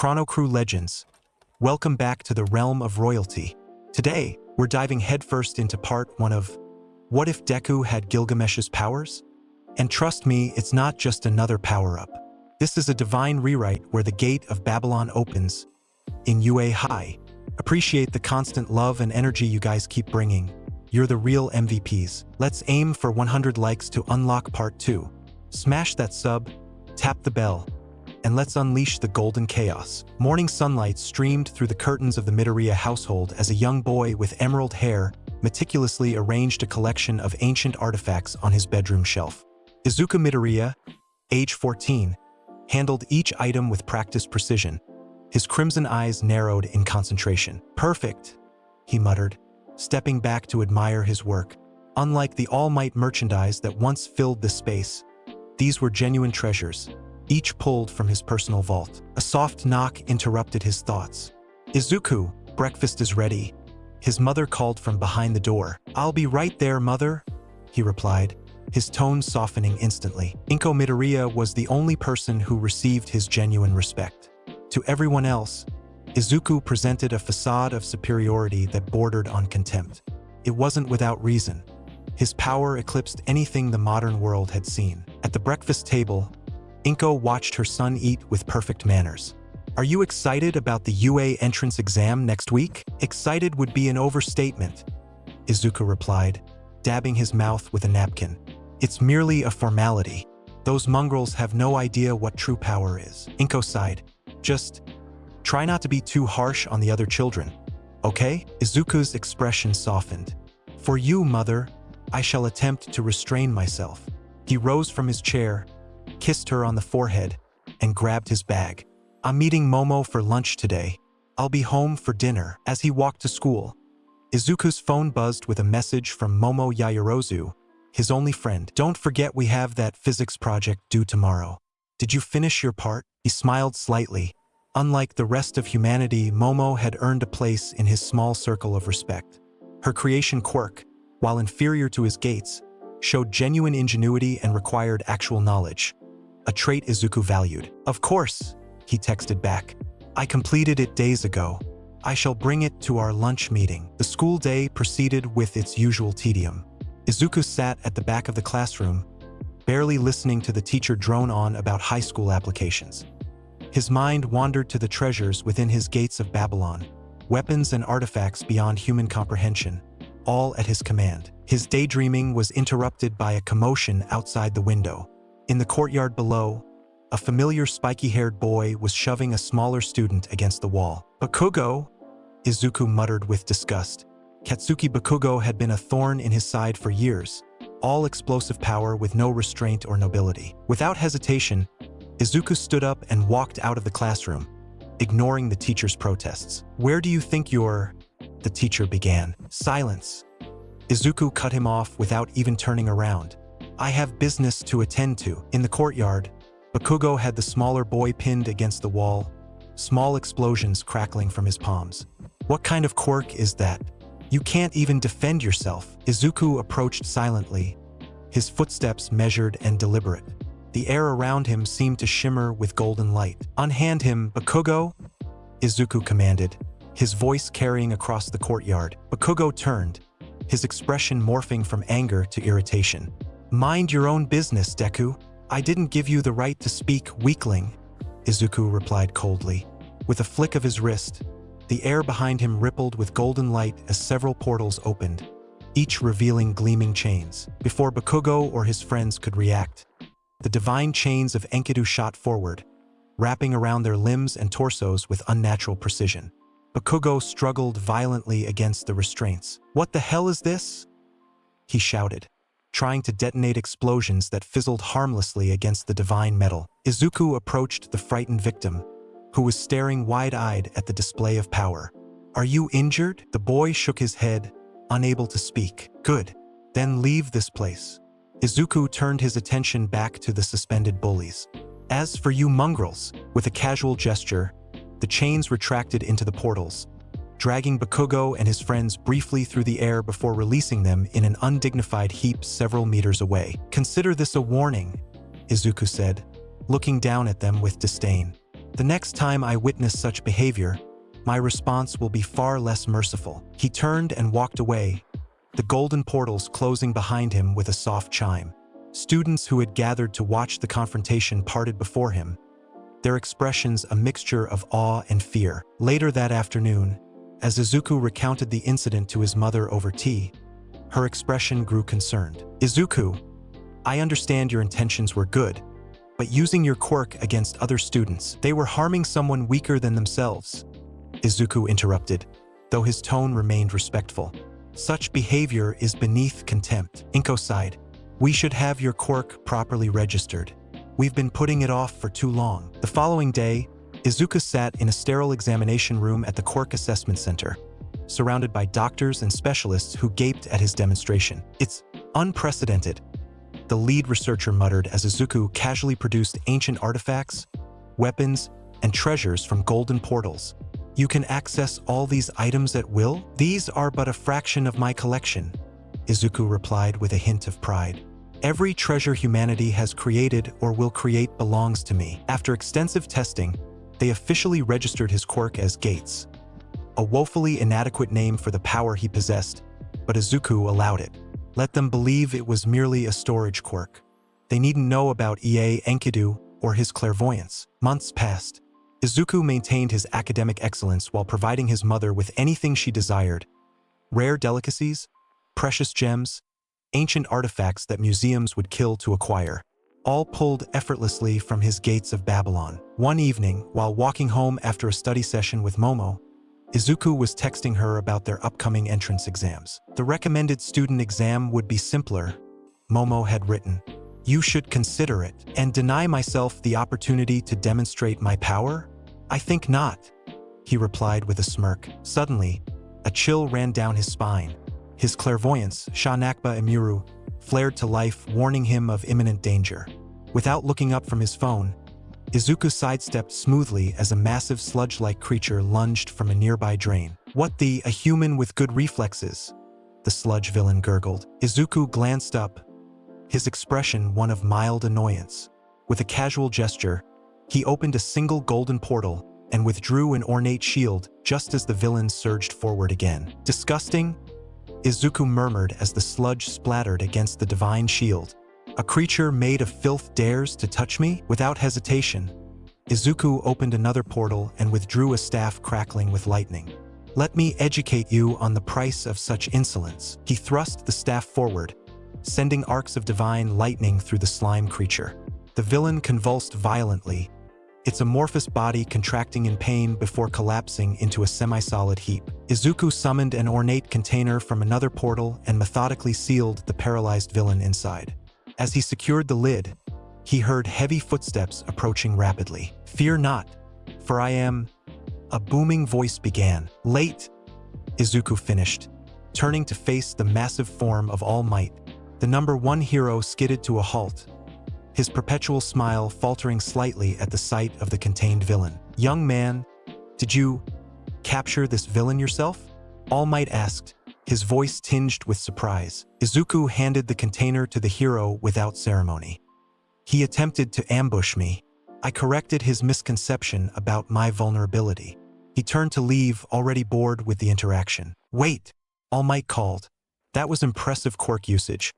ChronoCrew Legends. Welcome back to the realm of royalty. Today, we're diving headfirst into part 1 of What If Deku Had Gilgamesh's Powers? And trust me, it's not just another power-up. This is a divine rewrite where the gate of Babylon opens. In UA High, appreciate the constant love and energy you guys keep bringing. You're the real MVPs. Let's aim for 100 likes to unlock part 2. Smash that sub, tap the bell, and let's unleash the golden chaos. Morning sunlight streamed through the curtains of the Midoriya household as a young boy with emerald hair meticulously arranged a collection of ancient artifacts on his bedroom shelf. Izuku Midoriya, age 14, handled each item with practiced precision. His crimson eyes narrowed in concentration. "Perfect," he muttered, stepping back to admire his work. Unlike the All Might merchandise that once filled the space, these were genuine treasures, each pulled from his personal vault. A soft knock interrupted his thoughts. "Izuku, breakfast is ready," his mother called from behind the door. "I'll be right there, mother," he replied, his tone softening instantly. Izuku Midoriya was the only person who received his genuine respect. To everyone else, Izuku presented a facade of superiority that bordered on contempt. It wasn't without reason. His power eclipsed anything the modern world had seen. At the breakfast table, Inko watched her son eat with perfect manners. "Are you excited about the UA entrance exam next week?" "Excited would be an overstatement," Izuku replied, dabbing his mouth with a napkin. "It's merely a formality. Those mongrels have no idea what true power is." Inko sighed. "Just try not to be too harsh on the other children, okay?" Izuku's expression softened. "For you, mother, I shall attempt to restrain myself." He rose from his chair, kissed her on the forehead, and grabbed his bag. "I'm meeting Momo for lunch today. I'll be home for dinner." As he walked to school, Izuku's phone buzzed with a message from Momo Yaoyorozu, his only friend. "Don't forget we have that physics project due tomorrow. Did you finish your part?" He smiled slightly. Unlike the rest of humanity, Momo had earned a place in his small circle of respect. Her creation quirk, while inferior to his gates, showed genuine ingenuity and required actual knowledge, a trait Izuku valued. "Of course," he texted back. "I completed it days ago. I shall bring it to our lunch meeting." The school day proceeded with its usual tedium. Izuku sat at the back of the classroom, barely listening to the teacher drone on about high school applications. His mind wandered to the treasures within his gates of Babylon, weapons and artifacts beyond human comprehension, all at his command. His daydreaming was interrupted by a commotion outside the window. In the courtyard below, a familiar spiky-haired boy was shoving a smaller student against the wall. "Bakugo," Izuku muttered with disgust. Katsuki Bakugo had been a thorn in his side for years, all explosive power with no restraint or nobility. Without hesitation, Izuku stood up and walked out of the classroom, ignoring the teacher's protests. "Where do you think you're—" the teacher began. "Silence." Izuku cut him off without even turning around. "I have business to attend to." In the courtyard, Bakugo had the smaller boy pinned against the wall, small explosions crackling from his palms. "What kind of quirk is that? You can't even defend yourself." Izuku approached silently, his footsteps measured and deliberate. The air around him seemed to shimmer with golden light. "Unhand him, Bakugo," Izuku commanded, his voice carrying across the courtyard. Bakugo turned, his expression morphing from anger to irritation. "Mind your own business, Deku. I didn't give you the right to speak, weakling," Izuku replied coldly. With a flick of his wrist, the air behind him rippled with golden light as several portals opened, each revealing gleaming chains. Before Bakugo or his friends could react, the divine chains of Enkidu shot forward, wrapping around their limbs and torsos with unnatural precision. Bakugo struggled violently against the restraints. "What the hell is this?" he shouted, trying to detonate explosions that fizzled harmlessly against the divine metal. Izuku approached the frightened victim, who was staring wide-eyed at the display of power. "Are you injured?" The boy shook his head, unable to speak. "Good. Then leave this place." Izuku turned his attention back to the suspended bullies. "As for you mongrels," with a casual gesture, the chains retracted into the portals, dragging Bakugo and his friends briefly through the air before releasing them in an undignified heap several meters away. "Consider this a warning," Izuku said, looking down at them with disdain. The next time I witness such behavior, my response will be far less merciful." He turned and walked away, the golden portals closing behind him with a soft chime. Students who had gathered to watch the confrontation parted before him, their expressions a mixture of awe and fear. Later that afternoon, as Izuku recounted the incident to his mother over tea, her expression grew concerned. "Izuku, I understand your intentions were good, but using your quirk against other students, they were harming someone weaker than themselves," Izuku interrupted, though his tone remained respectful. "Such behavior is beneath contempt." Inko sighed. "We should have your quirk properly registered. We've been putting it off for too long." The following day, Izuku sat in a sterile examination room at the Quirk Assessment Center, surrounded by doctors and specialists who gaped at his demonstration. "It's unprecedented," the lead researcher muttered as Izuku casually produced ancient artifacts, weapons, and treasures from golden portals. "You can access all these items at will?" "These are but a fraction of my collection," Izuku replied with a hint of pride. "Every treasure humanity has created or will create belongs to me." After extensive testing, they officially registered his quirk as Gates, a woefully inadequate name for the power he possessed, but Izuku allowed it. Let them believe it was merely a storage quirk. They needn't know about Enkidu or his clairvoyance. Months passed. Izuku maintained his academic excellence while providing his mother with anything she desired: rare delicacies, precious gems, ancient artifacts that museums would kill to acquire, all pulled effortlessly from his gates of Babylon. One evening, while walking home after a study session with Momo, Izuku was texting her about their upcoming entrance exams. The recommended student exam would be simpler, Momo had written. "You should consider it." "And deny myself the opportunity to demonstrate my power? I think not," he replied with a smirk. Suddenly, a chill ran down his spine. His clairvoyance, Shanakba Imuru, flared to life, warning him of imminent danger. Without looking up from his phone, Izuku sidestepped smoothly as a massive sludge-like creature lunged from a nearby drain. A human with good reflexes," the sludge villain gurgled. Izuku glanced up, his expression one of mild annoyance. With a casual gesture, he opened a single golden portal and withdrew an ornate shield just as the villain surged forward again. "Disgusting," Izuku murmured as the sludge splattered against the divine shield. "A creature made of filth dares to touch me?" Without hesitation, Izuku opened another portal and withdrew a staff crackling with lightning. "Let me educate you on the price of such insolence." He thrust the staff forward, sending arcs of divine lightning through the slime creature. The villain convulsed violently, its amorphous body contracting in pain before collapsing into a semi-solid heap. Izuku summoned an ornate container from another portal and methodically sealed the paralyzed villain inside. As he secured the lid, he heard heavy footsteps approaching rapidly. "Fear not, for I am..." a booming voice began. "Late," Izuku finished, turning to face the massive form of All Might. The number 1 hero skidded to a halt, his perpetual smile faltering slightly at the sight of the contained villain. "Young man, did you capture this villain yourself?" All Might asked, his voice tinged with surprise. Izuku handed the container to the hero without ceremony. "He attempted to ambush me. I corrected his misconception about my vulnerability." He turned to leave, already bored with the interaction. "Wait," All Might called. "That was impressive quirk usage,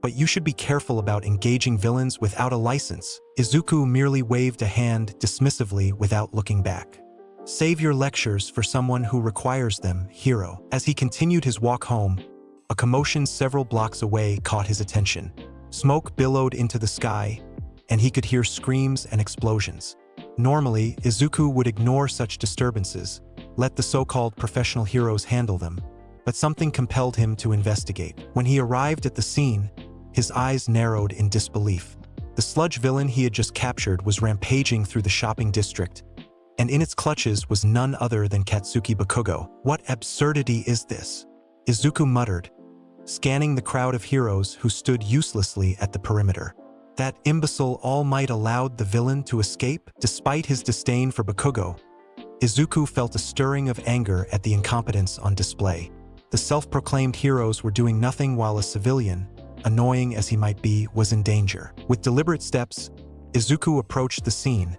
but you should be careful about engaging villains without a license." Izuku merely waved a hand dismissively without looking back. "Save your lectures for someone who requires them, hero." As he continued his walk home, a commotion several blocks away caught his attention. Smoke billowed into the sky, and he could hear screams and explosions. Normally, Izuku would ignore such disturbances, let the so-called professional heroes handle them, but something compelled him to investigate. When he arrived at the scene, his eyes narrowed in disbelief. The sludge villain he had just captured was rampaging through the shopping district, and in its clutches was none other than Katsuki Bakugo. "What absurdity is this?" Izuku muttered, scanning the crowd of heroes who stood uselessly at the perimeter. That imbecile All Might allowed the villain to escape? Despite his disdain for Bakugo, Izuku felt a stirring of anger at the incompetence on display. The self-proclaimed heroes were doing nothing while a civilian, annoying as he might be, was in danger. With deliberate steps, Izuku approached the scene,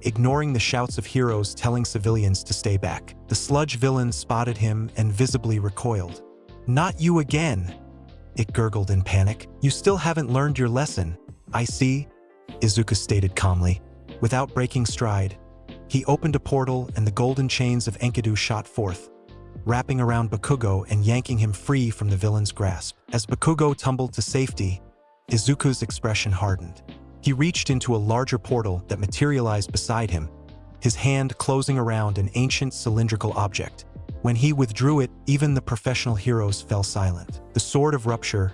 ignoring the shouts of heroes telling civilians to stay back. The sludge villain spotted him and visibly recoiled. "Not you again," it gurgled in panic. "You still haven't learned your lesson." "I see," Izuku stated calmly. Without breaking stride, he opened a portal and the golden chains of Enkidu shot forth, wrapping around Bakugo and yanking him free from the villain's grasp. As Bakugo tumbled to safety, Izuku's expression hardened. He reached into a larger portal that materialized beside him, his hand closing around an ancient cylindrical object. When he withdrew it, even the professional heroes fell silent. The Sword of Rupture,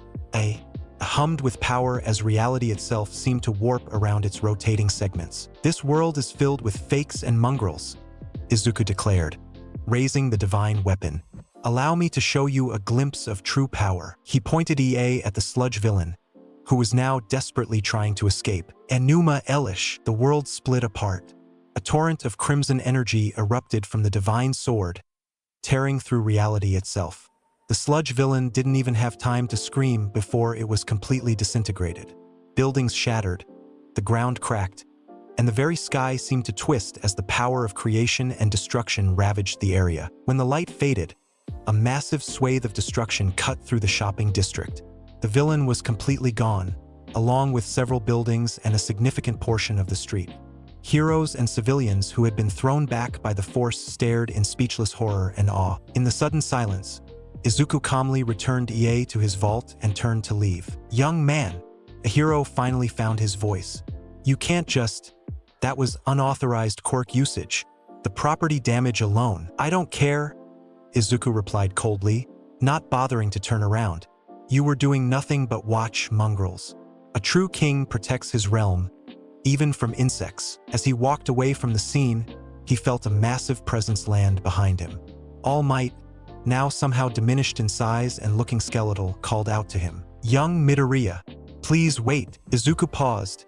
hummed with power as reality itself seemed to warp around its rotating segments. "This world is filled with fakes and mongrels," Izuku declared, raising the divine weapon. "Allow me to show you a glimpse of true power." He pointed at the sludge villain, who was now desperately trying to escape. Enuma Elish, the world split apart. A torrent of crimson energy erupted from the divine sword, tearing through reality itself. The sludge villain didn't even have time to scream before it was completely disintegrated. Buildings shattered, the ground cracked, and the very sky seemed to twist as the power of creation and destruction ravaged the area. When the light faded, a massive swathe of destruction cut through the shopping district. The villain was completely gone, along with several buildings and a significant portion of the street. Heroes and civilians who had been thrown back by the force stared in speechless horror and awe. In the sudden silence, Izuku calmly returned to his vault and turned to leave. "Young man," a hero finally found his voice. "You can't just... That was unauthorized quirk usage. The property damage alone." "I don't care," Izuku replied coldly, not bothering to turn around. "You were doing nothing but watch mongrels. A true king protects his realm, even from insects." As he walked away from the scene, he felt a massive presence land behind him. All Might, now somehow diminished in size and looking skeletal, called out to him. "Young Midoriya, please wait." Izuku paused,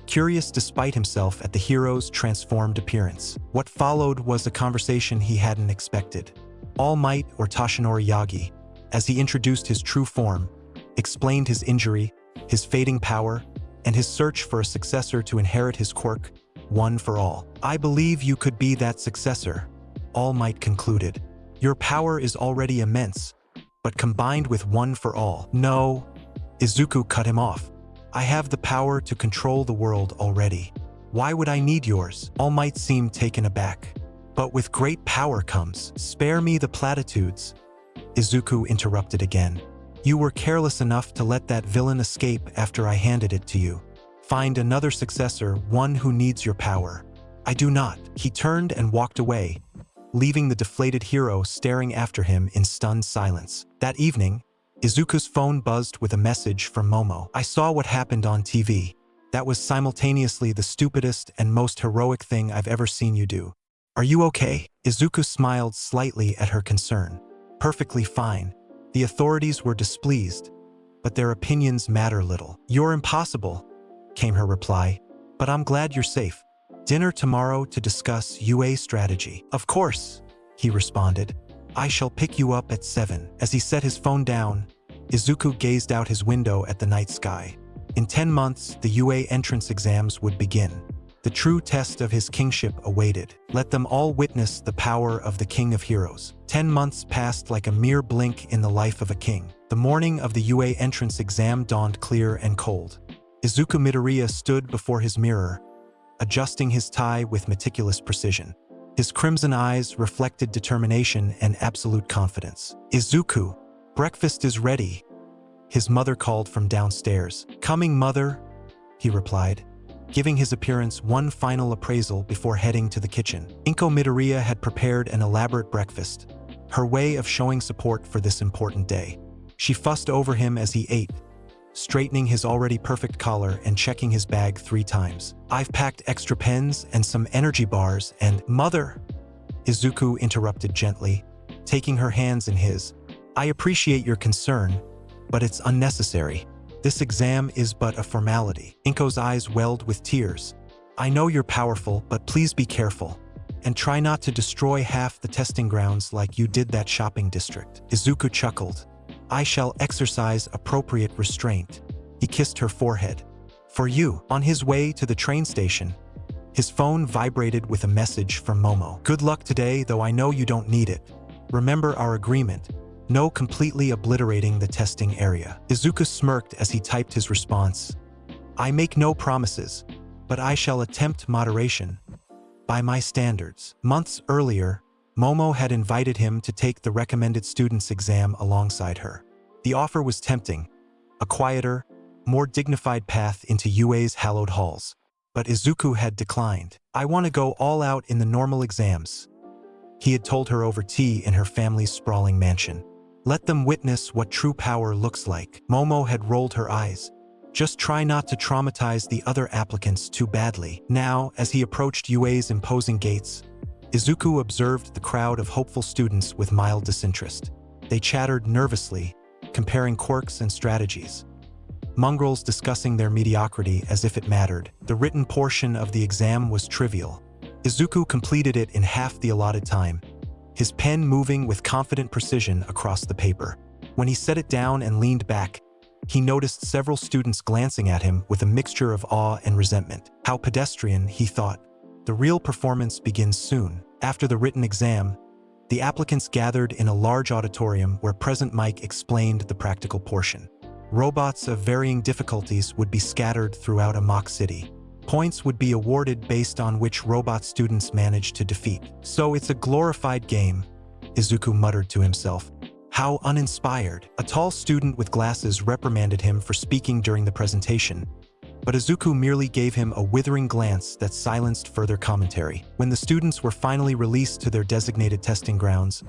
curious despite himself at the hero's transformed appearance. What followed was a conversation he hadn't expected. All Might, or Toshinori Yagi, as he introduced his true form, explained his injury, his fading power, and his search for a successor to inherit his quirk, one for all. "I believe you could be that successor," All Might concluded. "Your power is already immense, but combined with one for all." "No," Izuku cut him off. "I have the power to control the world already. Why would I need yours?" All Might seemed taken aback. "But with great power comes..." "Spare me the platitudes," Izuku interrupted again. "You were careless enough to let that villain escape after I handed it to you. Find another successor, one who needs your power." "I do not." He turned and walked away, leaving the deflated hero staring after him in stunned silence. That evening, Izuku's phone buzzed with a message from Momo. "I saw what happened on TV. That was simultaneously the stupidest and most heroic thing I've ever seen you do. Are you okay?" Izuku smiled slightly at her concern. "Perfectly fine. The authorities were displeased, but their opinions matter little." "You're impossible," came her reply, "but I'm glad you're safe. Dinner tomorrow to discuss UA strategy." "Of course," he responded. "I shall pick you up at 7. As he set his phone down, Izuku gazed out his window at the night sky. In 10 months, the UA entrance exams would begin. The true test of his kingship awaited. Let them all witness the power of the King of Heroes. 10 months passed like a mere blink in the life of a king. The morning of the UA entrance exam dawned clear and cold. Izuku Midoriya stood before his mirror, adjusting his tie with meticulous precision. His crimson eyes reflected determination and absolute confidence. "Izuku, breakfast is ready," his mother called from downstairs. "Coming, mother," he replied, giving his appearance one final appraisal before heading to the kitchen. Inko Midoriya had prepared an elaborate breakfast, her way of showing support for this important day. She fussed over him as he ate, straightening his already perfect collar and checking his bag 3 times. "I've packed extra pens and some energy bars and—" "Mother," Izuku interrupted gently, taking her hands in his. "I appreciate your concern, but it's unnecessary. This exam is but a formality." Inko's eyes welled with tears. "I know you're powerful, but please be careful, and try not to destroy half the testing grounds like you did that shopping district." Izuku chuckled. "I shall exercise appropriate restraint." He kissed her forehead. "For you." On his way to the train station, His phone vibrated with a message from Momo. "Good luck today, though I know you don't need it. Remember our agreement. No completely obliterating the testing area." Izuku smirked as he typed his response. "I make no promises, but I shall attempt moderation. By my standards." Months earlier, Momo had invited him to take the recommended students exam alongside her. The offer was tempting, a quieter, more dignified path into UA's hallowed halls. But Izuku had declined. "I want to go all out in the normal exams," he had told her over tea in her family's sprawling mansion. "Let them witness what true power looks like." Momo had rolled her eyes. "Just try not to traumatize the other applicants too badly." Now, as he approached UA's imposing gates, Izuku observed the crowd of hopeful students with mild disinterest. They chattered nervously, comparing quirks and strategies. Mongrels discussing their mediocrity as if it mattered. The written portion of the exam was trivial. Izuku completed it in half the allotted time, his pen moving with confident precision across the paper. When he set it down and leaned back, he noticed several students glancing at him with a mixture of awe and resentment. How pedestrian, he thought. The real performance begins soon. After the written exam, the applicants gathered in a large auditorium where President Mike explained the practical portion. Robots of varying difficulties would be scattered throughout a mock city. Points would be awarded based on which robot students managed to defeat. "So it's a glorified game," Izuku muttered to himself. "How uninspired." A tall student with glasses reprimanded him for speaking during the presentation, but Izuku merely gave him a withering glance that silenced further commentary. When the students were finally released to their designated testing grounds,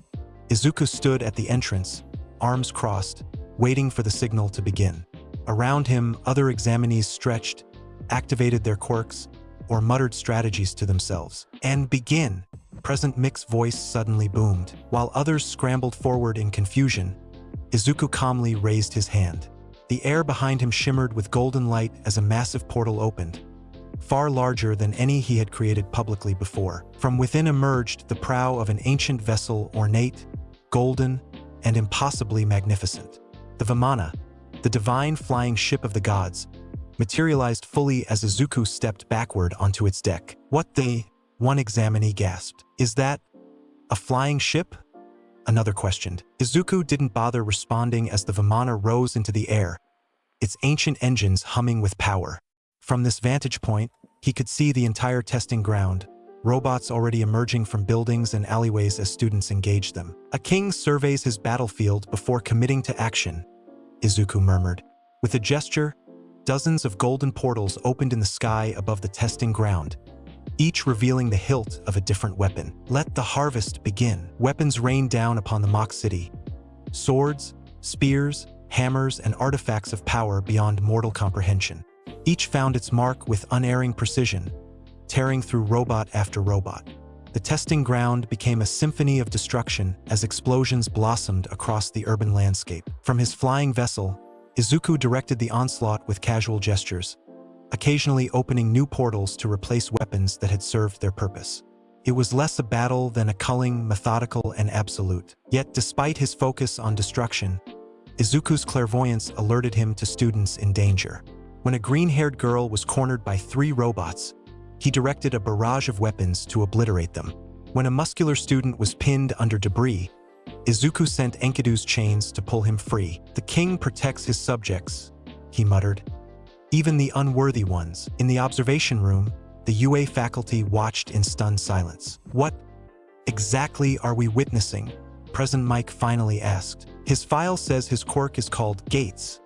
Izuku stood at the entrance, arms crossed, waiting for the signal to begin. Around him, other examinees stretched, activated their quirks, or muttered strategies to themselves. "And begin!" President Mick's voice suddenly boomed. While others scrambled forward in confusion, Izuku calmly raised his hand. The air behind him shimmered with golden light as a massive portal opened, far larger than any he had created publicly before. From within emerged the prow of an ancient vessel, ornate, golden, and impossibly magnificent. The Vimana, the divine flying ship of the gods, materialized fully as Izuku stepped backward onto its deck. "What the?" one examinee gasped. "Is that a flying ship?" Another questioned. Izuku didn't bother responding as the Vimana rose into the air, its ancient engines humming with power. From this vantage point, he could see the entire testing ground, robots already emerging from buildings and alleyways as students engaged them. "A king surveys his battlefield before committing to action," Izuku murmured. With a gesture, dozens of golden portals opened in the sky above the testing ground, each revealing the hilt of a different weapon. "Let the harvest begin." Weapons rained down upon the mock city. Swords, spears, hammers, and artifacts of power beyond mortal comprehension. Each found its mark with unerring precision, tearing through robot after robot. The testing ground became a symphony of destruction as explosions blossomed across the urban landscape. From his flying vessel, Izuku directed the onslaught with casual gestures, occasionally opening new portals to replace weapons that had served their purpose. It was less a battle than a culling, methodical, and absolute. Yet despite his focus on destruction, Izuku's clairvoyance alerted him to students in danger. When a green-haired girl was cornered by 3 robots, he directed a barrage of weapons to obliterate them. When a muscular student was pinned under debris, Izuku sent Enkidu's chains to pull him free. "The king protects his subjects," he muttered. "Even the unworthy ones." In the observation room, the UA faculty watched in stunned silence. "What exactly are we witnessing?" President Mike finally asked. "His file says his quirk is called Gates,"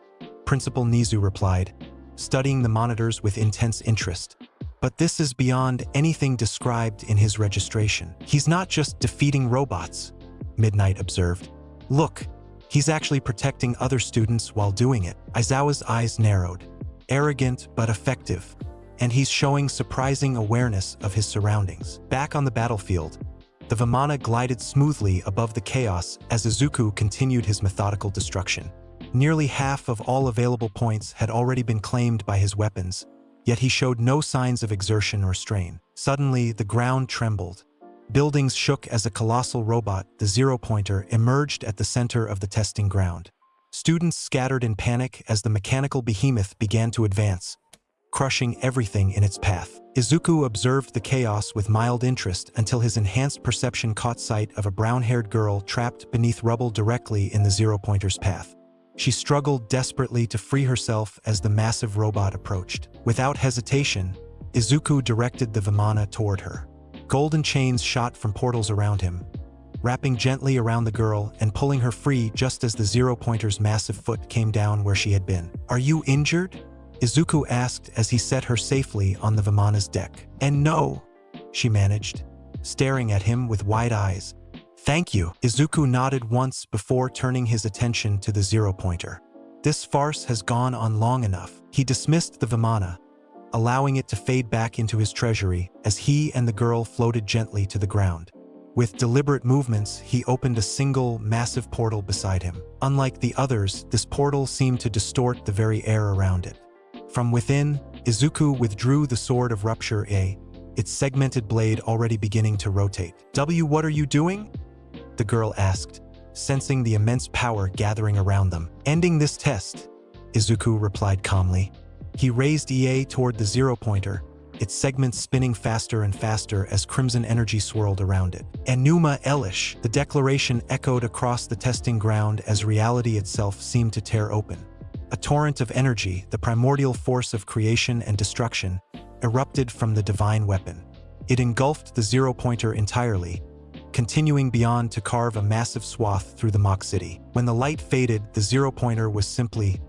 Principal Nizu replied, studying the monitors with intense interest. "But this is beyond anything described in his registration. He's not just defeating robots," Midnight observed. "Look, he's actually protecting other students while doing it." Aizawa's eyes narrowed. "Arrogant but effective, and he's showing surprising awareness of his surroundings." Back on the battlefield, the Vimana glided smoothly above the chaos as Izuku continued his methodical destruction. Nearly half of all available points had already been claimed by his weapons, yet he showed no signs of exertion or strain. Suddenly, the ground trembled. Buildings shook as a colossal robot, the zero-pointer, emerged at the center of the testing ground. Students scattered in panic as the mechanical behemoth began to advance, crushing everything in its path. Izuku observed the chaos with mild interest until his enhanced perception caught sight of a brown-haired girl trapped beneath rubble directly in the zero-pointer's path. She struggled desperately to free herself as the massive robot approached. Without hesitation, Izuku directed the Vimana toward her. Golden chains shot from portals around him, wrapping gently around the girl and pulling her free just as the zero-pointer's massive foot came down where she had been. "Are you injured?" Izuku asked as he set her safely on the Vimana's deck. "And no," she managed, staring at him with wide eyes. "Thank you." Izuku nodded once before turning his attention to the zero-pointer. This farce has gone on long enough. He dismissed the Vimana, allowing it to fade back into his treasury as he and the girl floated gently to the ground. With deliberate movements, he opened a single, massive portal beside him. Unlike the others, this portal seemed to distort the very air around it. From within, Izuku withdrew the Sword of Rupture, its segmented blade already beginning to rotate. What are you doing?" the girl asked, sensing the immense power gathering around them. "Ending this test," Izuku replied calmly. He raised EA toward the zero-pointer, its segments spinning faster and faster as crimson energy swirled around it. "Enuma Elish," the declaration echoed across the testing ground as reality itself seemed to tear open. A torrent of energy, the primordial force of creation and destruction, erupted from the divine weapon. It engulfed the zero-pointer entirely, continuing beyond to carve a massive swath through the mock city. When the light faded, the zero-pointer was simply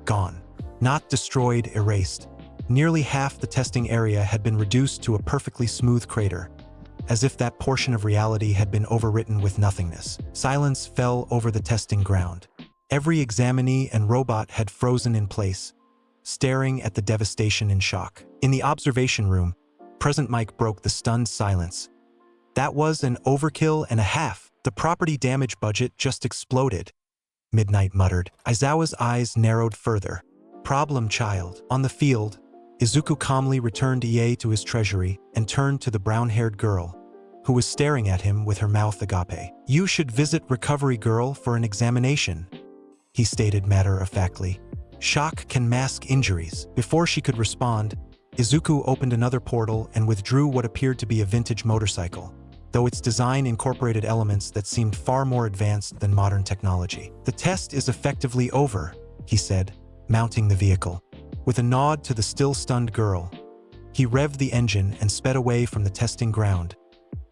gone. Not destroyed, erased. Nearly half the testing area had been reduced to a perfectly smooth crater, as if that portion of reality had been overwritten with nothingness. Silence fell over the testing ground. Every examinee and robot had frozen in place, staring at the devastation in shock. In the observation room, President Mike broke the stunned silence. "That was an overkill and a half. The property damage budget just exploded," Midnight muttered. Aizawa's eyes narrowed further. "Problem child." On the field, Izuku calmly returned EA to his treasury and turned to the brown-haired girl, who was staring at him with her mouth agape. "You should visit Recovery Girl for an examination," he stated matter-of-factly. "Shock can mask injuries." Before she could respond, Izuku opened another portal and withdrew what appeared to be a vintage motorcycle, though its design incorporated elements that seemed far more advanced than modern technology. "The test is effectively over," he said, mounting the vehicle. With a nod to the still-stunned girl, he revved the engine and sped away from the testing ground,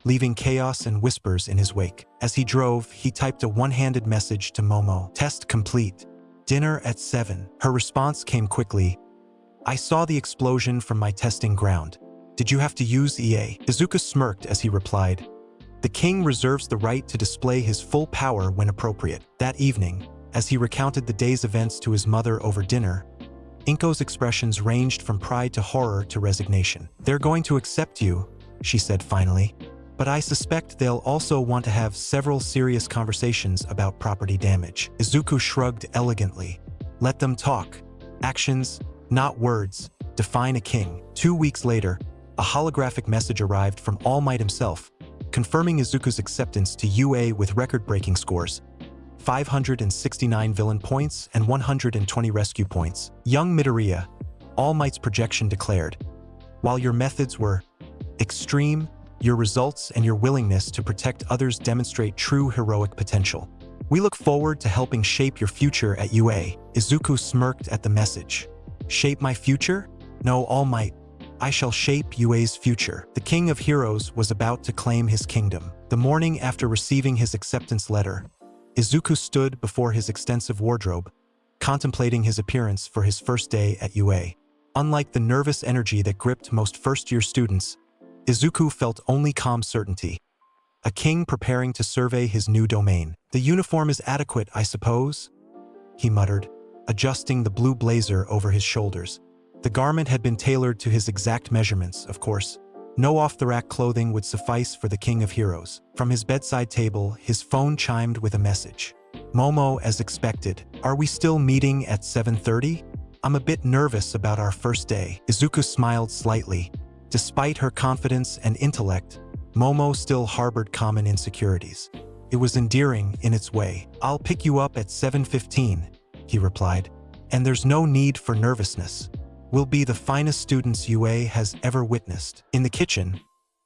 leaving chaos and whispers in his wake. As he drove, he typed a one-handed message to Momo. "Test complete. Dinner at 7. Her response came quickly. "I saw the explosion from my testing ground. Did you have to use EA?" Izuku smirked as he replied, "The king reserves the right to display his full power when appropriate." That evening, as he recounted the day's events to his mother over dinner, Inko's expressions ranged from pride to horror to resignation. "They're going to accept you," she said finally, "but I suspect they'll also want to have several serious conversations about property damage." Izuku shrugged elegantly. "Let them talk. Actions, not words, define a king." 2 weeks later, a holographic message arrived from All Might himself, confirming Izuku's acceptance to UA with record-breaking scores: 569 villain points and 120 rescue points. "Young Midoriya," All Might's projection declared, "while your methods were extreme, your results and your willingness to protect others demonstrate true heroic potential. We look forward to helping shape your future at UA." Izuku smirked at the message. "Shape my future? No, All Might. I shall shape UA's future." The King of Heroes was about to claim his kingdom. The morning after receiving his acceptance letter, Izuku stood before his extensive wardrobe, contemplating his appearance for his first day at UA. Unlike the nervous energy that gripped most first-year students, Izuku felt only calm certainty. A king preparing to survey his new domain. "The uniform is adequate, I suppose?" he muttered, adjusting the blue blazer over his shoulders. The garment had been tailored to his exact measurements, of course. No off-the-rack clothing would suffice for the King of Heroes. From his bedside table, his phone chimed with a message. "Momo, as expected. Are we still meeting at 7:30? I'm a bit nervous about our first day." Izuku smiled slightly. Despite her confidence and intellect, Momo still harbored common insecurities. It was endearing in its way. "I'll pick you up at 7:15, he replied. "And there's no need for nervousness. will be the finest students UA has ever witnessed. In the kitchen,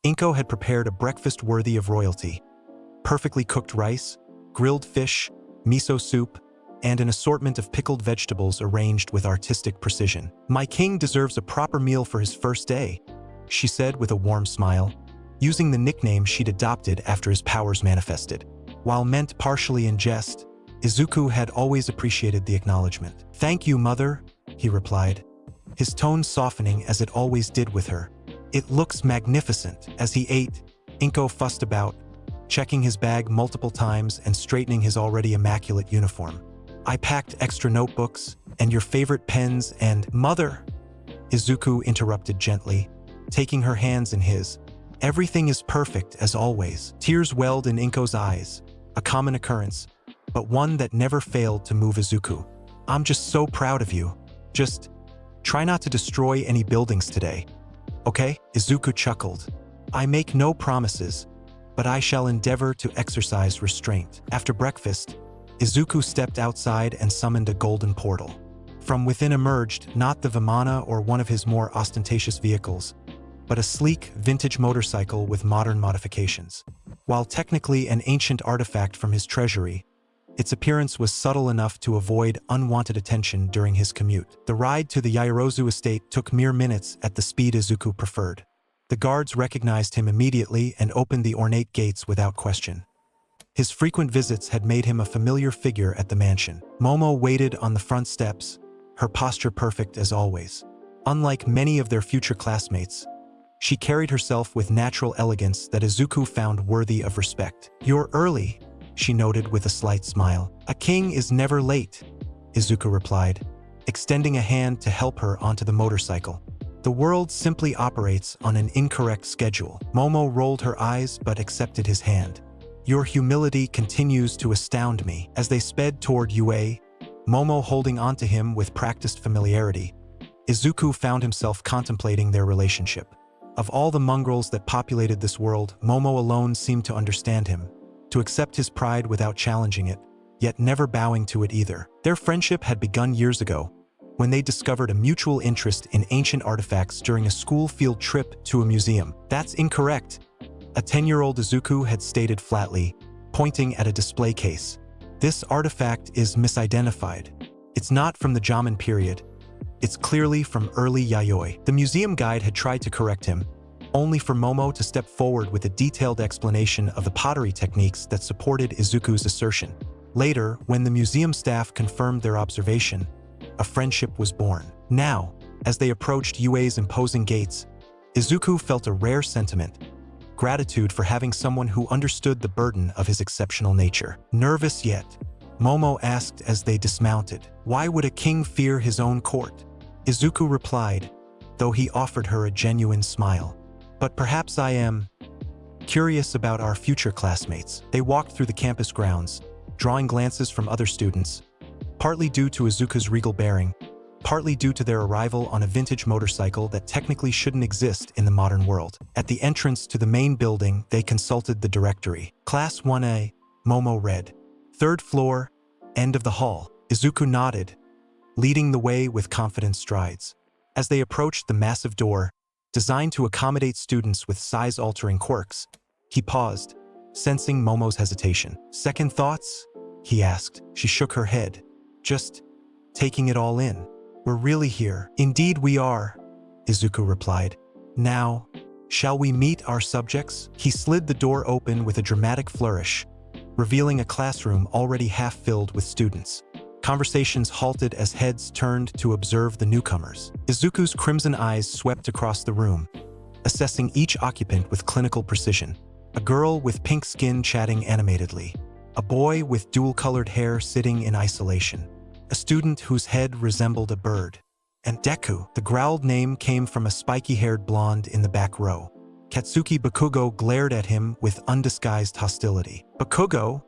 Inko had prepared a breakfast worthy of royalty. Perfectly cooked rice, grilled fish, miso soup, and an assortment of pickled vegetables arranged with artistic precision. "My king deserves a proper meal for his first day," she said with a warm smile, using the nickname she'd adopted after his powers manifested. While meant partially in jest, Izuku had always appreciated the acknowledgement. "Thank you, mother," he replied, his tone softening as it always did with her. "It looks magnificent." As he ate, Inko fussed about, checking his bag multiple times and straightening his already immaculate uniform. "I packed extra notebooks, and your favorite pens and—" "Mother!" Izuku interrupted gently, taking her hands in his. "Everything is perfect, as always." Tears welled in Inko's eyes, a common occurrence, but one that never failed to move Izuku. "I'm just so proud of you. Just try not to destroy any buildings today, okay?" Izuku chuckled. "I make no promises, but I shall endeavor to exercise restraint." After breakfast, Izuku stepped outside and summoned a golden portal. From within emerged not the Vimana or one of his more ostentatious vehicles, but a sleek, vintage motorcycle with modern modifications. While technically an ancient artifact from his treasury, its appearance was subtle enough to avoid unwanted attention during his commute. The ride to the Yaoyorozu estate took mere minutes at the speed Izuku preferred. The guards recognized him immediately and opened the ornate gates without question. His frequent visits had made him a familiar figure at the mansion. Momo waited on the front steps, her posture perfect as always. Unlike many of their future classmates, she carried herself with natural elegance that Izuku found worthy of respect. "You're early," she noted with a slight smile. "A king is never late," Izuku replied, extending a hand to help her onto the motorcycle. "The world simply operates on an incorrect schedule." Momo rolled her eyes but accepted his hand. "Your humility continues to astound me." As they sped toward UA, Momo holding onto him with practiced familiarity, Izuku found himself contemplating their relationship. Of all the mongrels that populated this world, Momo alone seemed to understand him, to accept his pride without challenging it, yet never bowing to it either. Their friendship had begun years ago, when they discovered a mutual interest in ancient artifacts during a school field trip to a museum. "That's incorrect," a 10-year-old Izuku had stated flatly, pointing at a display case. "This artifact is misidentified. It's not from the Jamin period. It's clearly from early Yayoi." The museum guide had tried to correct him, only for Momo to step forward with a detailed explanation of the pottery techniques that supported Izuku's assertion. Later, when the museum staff confirmed their observation, a friendship was born. Now, as they approached UA's imposing gates, Izuku felt a rare sentiment: gratitude for having someone who understood the burden of his exceptional nature. "Nervous yet?" Momo asked as they dismounted. "Why would a king fear his own court?" Izuku replied, though he offered her a genuine smile. "But perhaps I am curious about our future classmates." They walked through the campus grounds, drawing glances from other students, partly due to Izuku's regal bearing, partly due to their arrival on a vintage motorcycle that technically shouldn't exist in the modern world. At the entrance to the main building, they consulted the directory. "Class 1A, Momo read. 3rd floor, end of the hall." Izuku nodded, leading the way with confident strides. As they approached the massive door, designed to accommodate students with size-altering quirks, he paused, sensing Momo's hesitation. "Second thoughts?" he asked. She shook her head, just taking it all in. "We're really here." "Indeed we are," Izuku replied. "Now, shall we meet our subjects?" He slid the door open with a dramatic flourish, revealing a classroom already half-filled with students. Conversations halted as heads turned to observe the newcomers. Izuku's crimson eyes swept across the room, assessing each occupant with clinical precision. A girl with pink skin chatting animatedly. A boy with dual-colored hair sitting in isolation. A student whose head resembled a bird. And Deku. The growled name came from a spiky-haired blonde in the back row. Katsuki Bakugo glared at him with undisguised hostility. "Bakugo?"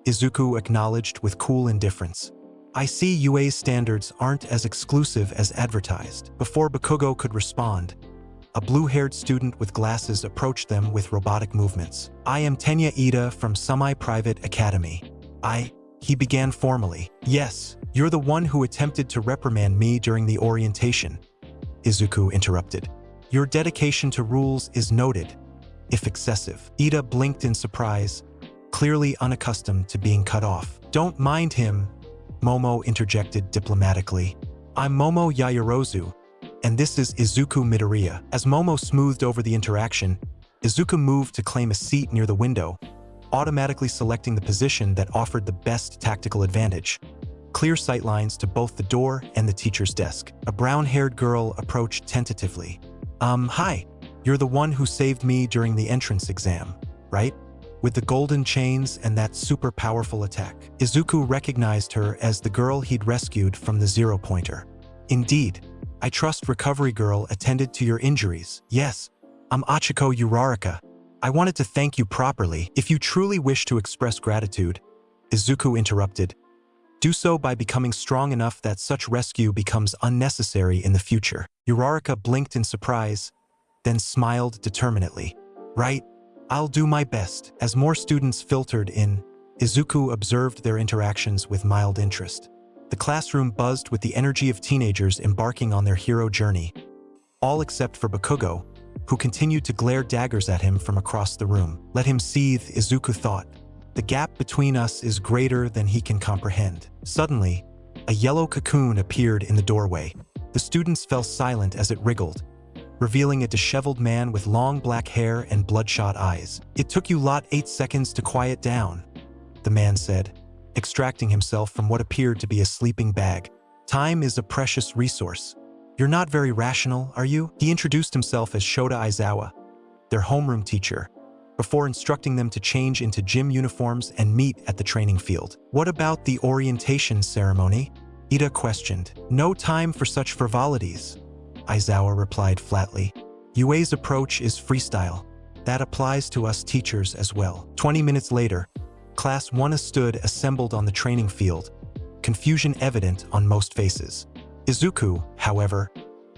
Izuku acknowledged with cool indifference. "I see UA's standards aren't as exclusive as advertised." Before Bakugo could respond, a blue-haired student with glasses approached them with robotic movements. "I am Tenya Ida from Semi-Private Academy." He began formally. "Yes, you're the one who attempted to reprimand me during the orientation," Izuku interrupted. Your dedication to rules is noted, if excessive. Ida blinked in surprise, clearly unaccustomed to being cut off. Don't mind him, Momo interjected diplomatically. I'm Momo Yaoyorozu, and this is Izuku Midoriya. As Momo smoothed over the interaction, Izuku moved to claim a seat near the window, automatically selecting the position that offered the best tactical advantage. Clear sightlines to both the door and the teacher's desk. A brown-haired girl approached tentatively. Hi, you're the one who saved me during the entrance exam, right? With the golden chains and that super powerful attack. Izuku recognized her as the girl he'd rescued from the zero-pointer. Indeed, I trust Recovery Girl attended to your injuries. Yes, I'm Achiko Uraraka. I wanted to thank you properly. If you truly wish to express gratitude, Izuku interrupted, do so by becoming strong enough that such rescue becomes unnecessary in the future. Uraraka blinked in surprise, then smiled determinedly. Right, I'll do my best. As more students filtered in, Izuku observed their interactions with mild interest. The classroom buzzed with the energy of teenagers embarking on their hero journey, all except for Bakugo, who continued to glare daggers at him from across the room. Let him seethe, Izuku thought. The gap between us is greater than he can comprehend. Suddenly, a yellow cocoon appeared in the doorway. The students fell silent as it wriggled, revealing a disheveled man with long black hair and bloodshot eyes. It took you lot 8 seconds to quiet down, the man said, extracting himself from what appeared to be a sleeping bag. Time is a precious resource. You're not very rational, are you? He introduced himself as Shota Aizawa, their homeroom teacher, before instructing them to change into gym uniforms and meet at the training field. What about the orientation ceremony? Ida questioned. No time for such frivolities, Aizawa replied flatly. Yue's approach is freestyle. That applies to us teachers as well. 20 minutes later, Class 1 stood assembled on the training field, confusion evident on most faces. Izuku, however,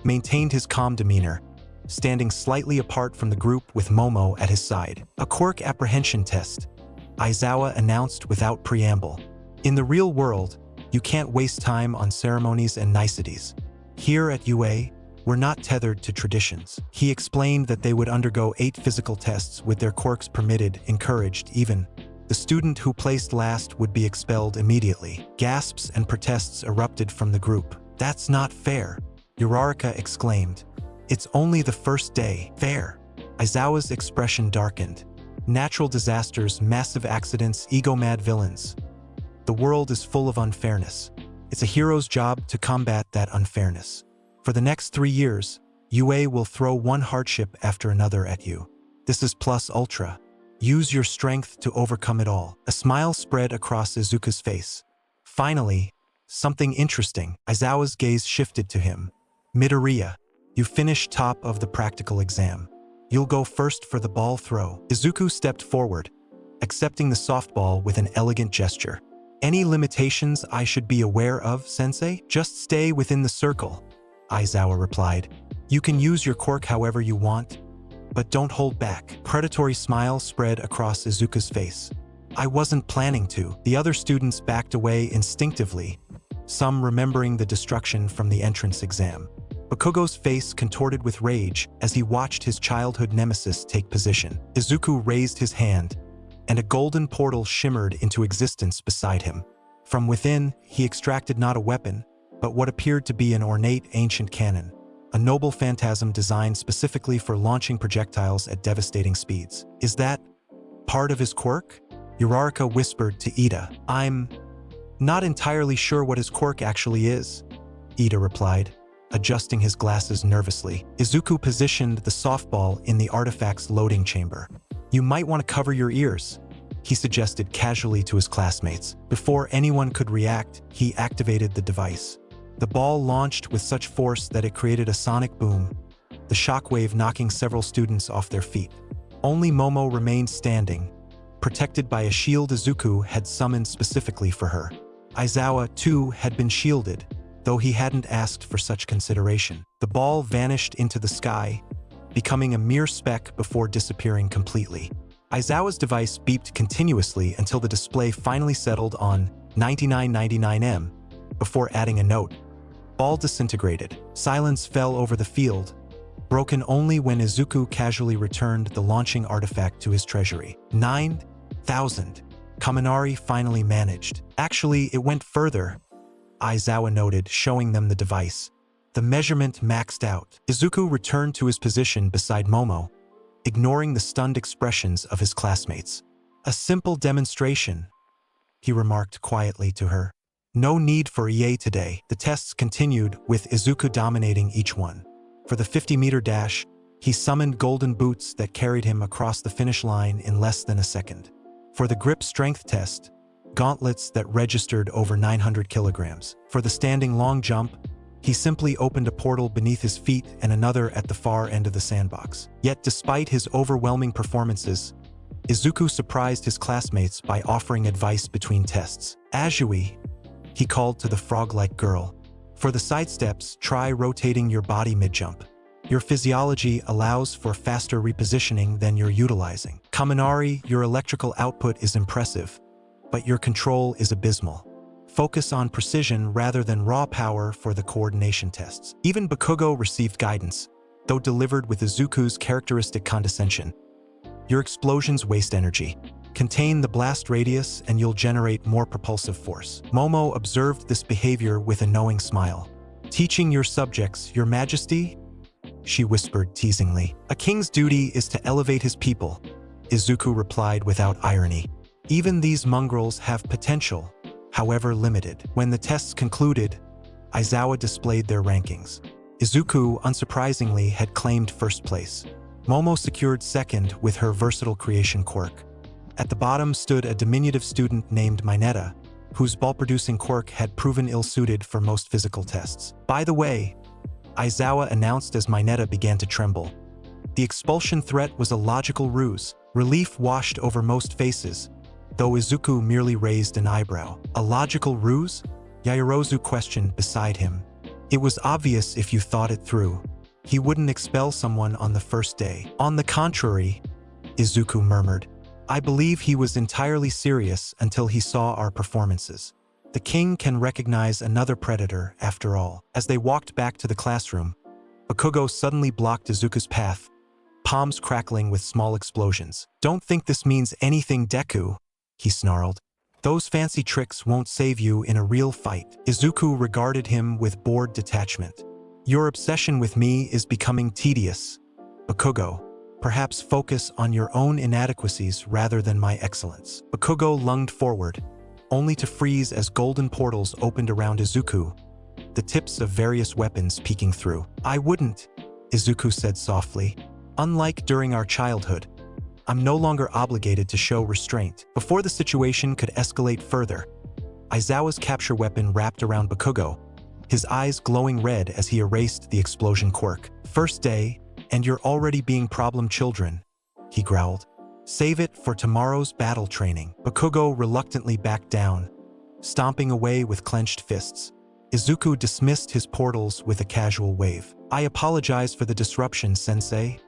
maintained his calm demeanor, standing slightly apart from the group with Momo at his side. A quirk apprehension test, Aizawa announced without preamble. In the real world, you can't waste time on ceremonies and niceties. Here at UA, we're not tethered to traditions. He explained that they would undergo 8 physical tests with their quirks permitted, encouraged even. The student who placed last would be expelled immediately. Gasps and protests erupted from the group. That's not fair, Uraraka exclaimed. It's only the first day. Fair. Aizawa's expression darkened. Natural disasters, massive accidents, ego-mad villains. The world is full of unfairness. It's a hero's job to combat that unfairness. For the next 3 years, UA will throw one hardship after another at you. This is plus ultra. Use your strength to overcome it all. A smile spread across Izuku's face. Finally, something interesting. Aizawa's gaze shifted to him. Midoriya, you finished top of the practical exam. You'll go first for the ball throw. Izuku stepped forward, accepting the softball with an elegant gesture. Any limitations I should be aware of, sensei? Just stay within the circle, Aizawa replied. You can use your quirk however you want, but don't hold back. Predatory smile spread across Izuku's face. I wasn't planning to. The other students backed away instinctively, some remembering the destruction from the entrance exam. Bakugo's face contorted with rage as he watched his childhood nemesis take position. Izuku raised his hand, and a golden portal shimmered into existence beside him. From within, he extracted not a weapon, but what appeared to be an ornate ancient cannon, a noble phantasm designed specifically for launching projectiles at devastating speeds. Is that part of his quirk? Uraraka whispered to Ida. I'm not entirely sure what his quirk actually is, Ida replied, adjusting his glasses nervously. Izuku positioned the softball in the artifact's loading chamber. You might want to cover your ears, he suggested casually to his classmates. Before anyone could react, he activated the device. The ball launched with such force that it created a sonic boom, the shockwave knocking several students off their feet. Only Momo remained standing, protected by a shield Izuku had summoned specifically for her. Aizawa, too, had been shielded, though he hadn't asked for such consideration. The ball vanished into the sky, becoming a mere speck before disappearing completely. Aizawa's device beeped continuously until the display finally settled on 9999M, before adding a note. ball disintegrated. Silence fell over the field, broken only when Izuku casually returned the launching artifact to his treasury. 9,000. Kaminari finally managed. Actually, it went further, Aizawa noted, showing them the device. The measurement maxed out. Izuku returned to his position beside Momo, ignoring the stunned expressions of his classmates. A simple demonstration, he remarked quietly to her. No need for EA today. The tests continued, with Izuku dominating each one. For the 50-meter dash, he summoned golden boots that carried him across the finish line in less than a second. For the grip strength test, gauntlets that registered over 900 kilograms. For the standing long jump, he simply opened a portal beneath his feet and another at the far end of the sandbox. Yet despite his overwhelming performances, Izuku surprised his classmates by offering advice between tests. Azui, he called to the frog-like girl. For the sidesteps, try rotating your body mid-jump. Your physiology allows for faster repositioning than you're utilizing. Kaminari, your electrical output is impressive, but your control is abysmal. Focus on precision rather than raw power for the coordination tests. Even Bakugo received guidance, though delivered with Izuku's characteristic condescension. Your explosions waste energy. Contain the blast radius and you'll generate more propulsive force. Momo observed this behavior with a knowing smile. Teaching your subjects, Your Majesty? She whispered teasingly. A king's duty is to elevate his people, Izuku replied without irony. Even these mongrels have potential, however limited. When the tests concluded, Aizawa displayed their rankings. Izuku, unsurprisingly, had claimed first place. Momo secured second with her versatile creation quirk. At the bottom stood a diminutive student named Mineta, whose ball-producing quirk had proven ill-suited for most physical tests. By the way, Aizawa announced as Mineta began to tremble. The expulsion threat was a logical ruse. Relief washed over most faces, though Izuku merely raised an eyebrow. A logical ruse? Yaoyorozu questioned beside him. It was obvious if you thought it through. He wouldn't expel someone on the first day. On the contrary, Izuku murmured. I believe he was entirely serious until he saw our performances. The king can recognize another predator, after all. As they walked back to the classroom, Bakugo suddenly blocked Izuku's path, palms crackling with small explosions. Don't think this means anything, Deku, he snarled. Those fancy tricks won't save you in a real fight. Izuku regarded him with bored detachment. Your obsession with me is becoming tedious. Bakugo, perhaps focus on your own inadequacies rather than my excellence. Bakugo lunged forward, only to freeze as golden portals opened around Izuku, the tips of various weapons peeking through. I wouldn't, Izuku said softly. Unlike during our childhood, I'm no longer obligated to show restraint. Before the situation could escalate further, Aizawa's capture weapon wrapped around Bakugo, his eyes glowing red as he erased the explosion quirk. First day, and you're already being problem children, he growled. Save it for tomorrow's battle training. Bakugo reluctantly backed down, stomping away with clenched fists. Izuku dismissed his portals with a casual wave. I apologize for the disruption, sensei,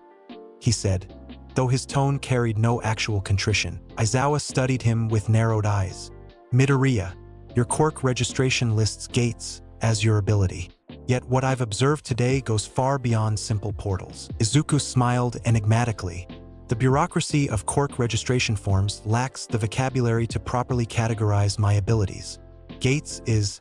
he said, though his tone carried no actual contrition. Aizawa studied him with narrowed eyes. Midoriya, your quirk registration lists gates as your ability. Yet what I've observed today goes far beyond simple portals. Izuku smiled enigmatically. The bureaucracy of quirk registration forms lacks the vocabulary to properly categorize my abilities. Gates is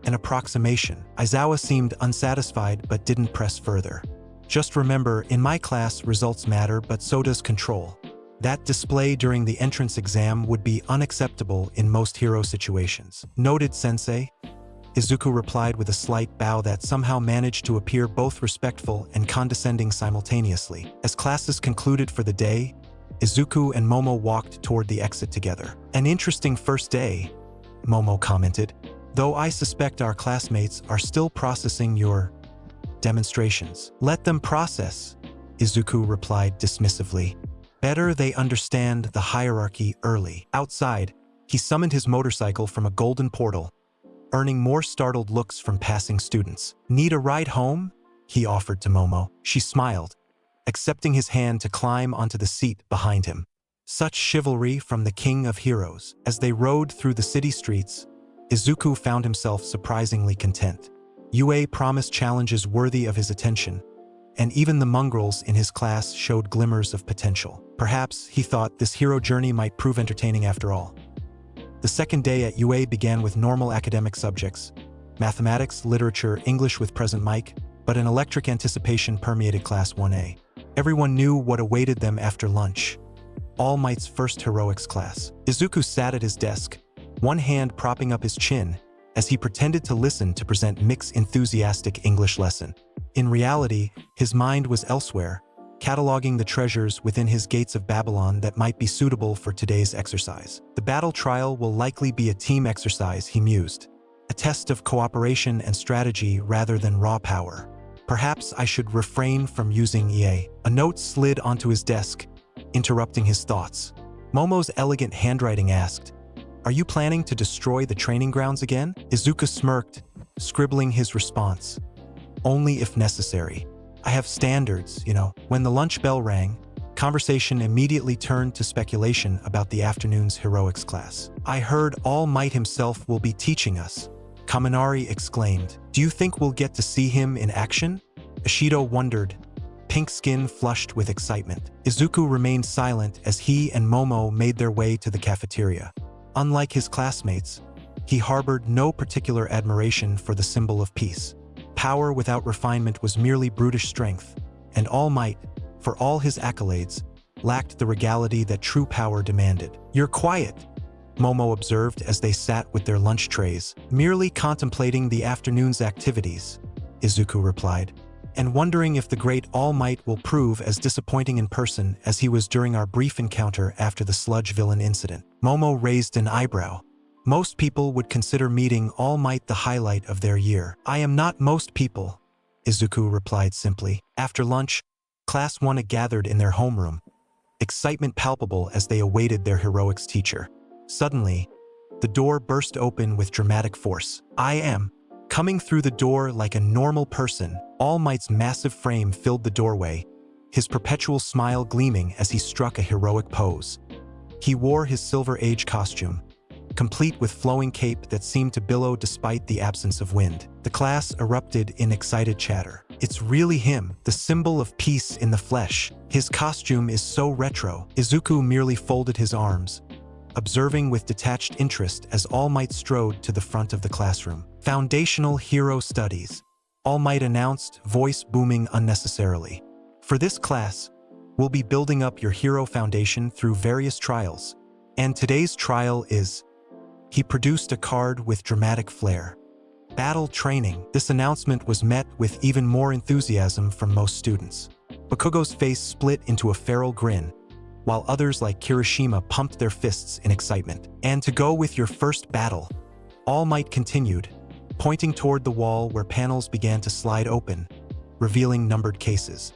an approximation. Aizawa seemed unsatisfied but didn't press further. Just remember, in my class, results matter, but so does control. That display during the entrance exam would be unacceptable in most hero situations. Noted, sensei. Izuku replied with a slight bow that somehow managed to appear both respectful and condescending simultaneously. As classes concluded for the day, Izuku and Momo walked toward the exit together. An interesting first day, Momo commented, though I suspect our classmates are still processing your demonstrations. Let them process, Izuku replied dismissively. Better they understand the hierarchy early. Outside, he summoned his motorcycle from a golden portal, earning more startled looks from passing students. Need a ride home? He offered to Momo. She smiled, accepting his hand to climb onto the seat behind him. Such chivalry from the king of heroes. As they rode through the city streets, Izuku found himself surprisingly content. UA promised challenges worthy of his attention, and even the mongrels in his class showed glimmers of potential. Perhaps he thought this hero journey might prove entertaining after all. The second day at UA began with normal academic subjects: mathematics, literature, English with present mic, but an electric anticipation permeated Class 1A. Everyone knew what awaited them after lunch: All Might's first heroics class. Izuku sat at his desk, one hand propping up his chin, as he pretended to listen to present Mick's enthusiastic English lesson. In reality, his mind was elsewhere, cataloging the treasures within his gates of Babylon that might be suitable for today's exercise. The battle trial will likely be a team exercise, he mused, a test of cooperation and strategy rather than raw power. Perhaps I should refrain from using EA. A note slid onto his desk, interrupting his thoughts. Momo's elegant handwriting asked, "Are you planning to destroy the training grounds again?" Izuku smirked, scribbling his response. "Only if necessary. I have standards, you know." When the lunch bell rang, conversation immediately turned to speculation about the afternoon's heroics class. "I heard All Might himself will be teaching us," Kaminari exclaimed. "Do you think we'll get to see him in action?" Ishido wondered, pink skin flushed with excitement. Izuku remained silent as he and Momo made their way to the cafeteria. Unlike his classmates, he harbored no particular admiration for the symbol of peace. Power without refinement was merely brutish strength, and All Might, for all his accolades, lacked the regality that true power demanded. "You're quiet," Momo observed as they sat with their lunch trays. "Merely contemplating the afternoon's activities," Izuku replied, "and wondering if the great All Might will prove as disappointing in person as he was during our brief encounter after the sludge villain incident." Momo raised an eyebrow. "Most people would consider meeting All Might the highlight of their year." "I am not most people," Izuku replied simply. After lunch, Class 1 gathered in their homeroom, excitement palpable as they awaited their heroics teacher. Suddenly, the door burst open with dramatic force. "I am." Coming through the door like a normal person, All Might's massive frame filled the doorway, his perpetual smile gleaming as he struck a heroic pose. He wore his Silver Age costume, complete with flowing cape that seemed to billow despite the absence of wind. The class erupted in excited chatter. "It's really him, the symbol of peace in the flesh. His costume is so retro." Izuku merely folded his arms, observing with detached interest as All Might strode to the front of the classroom. "Foundational Hero Studies," All Might announced, voice booming unnecessarily. "For this class, we'll be building up your hero foundation through various trials. And today's trial is..." He produced a card with dramatic flair. "Battle Training." This announcement was met with even more enthusiasm from most students. Bakugo's face split into a feral grin, while others like Kirishima pumped their fists in excitement. "And to go with your first battle," All Might continued, pointing toward the wall where panels began to slide open, revealing numbered cases.